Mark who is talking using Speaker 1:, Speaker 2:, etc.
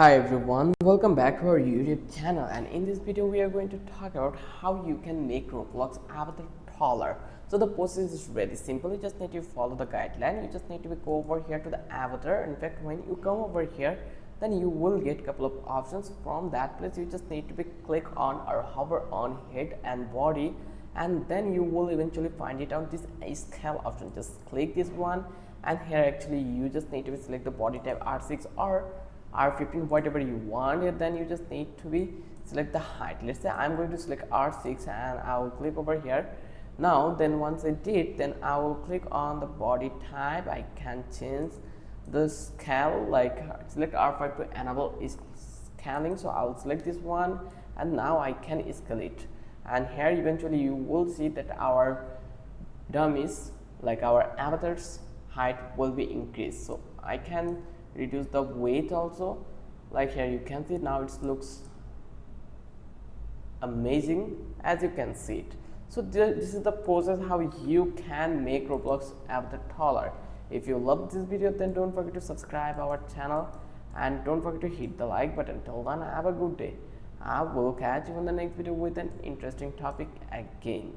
Speaker 1: Hi everyone, welcome back to our YouTube channel, and in this video we are going to talk about how you can make Roblox avatar taller. So the process is really simple. You just need to follow the guideline. You just need to go over here to the avatar. In fact, when you come over here, then you will get a couple of options. From that place you just need to click on or hover on head and body, and then you will eventually find it on this scale option. Just click this one, and here actually you just need to select the body type R6 or R15, whatever you want. And then you just need to select the height. Let's say I'm going to select R6 and I will click over here. Now then once I did, then I will click on the body type. I can change the scale, like select R5 to enable scaling. So I will select this one, and now I can scale it, and here eventually you will see that our dummies, like our avatars height, will be increased. So I can reduce the weight also, like here you can see now it looks amazing as you can see it. So this is the process how you can make Roblox avatar taller. If you love this video, then don't forget to subscribe our channel and don't forget to hit the like button. Till then, have a good day. I will catch you in the next video with an interesting topic again.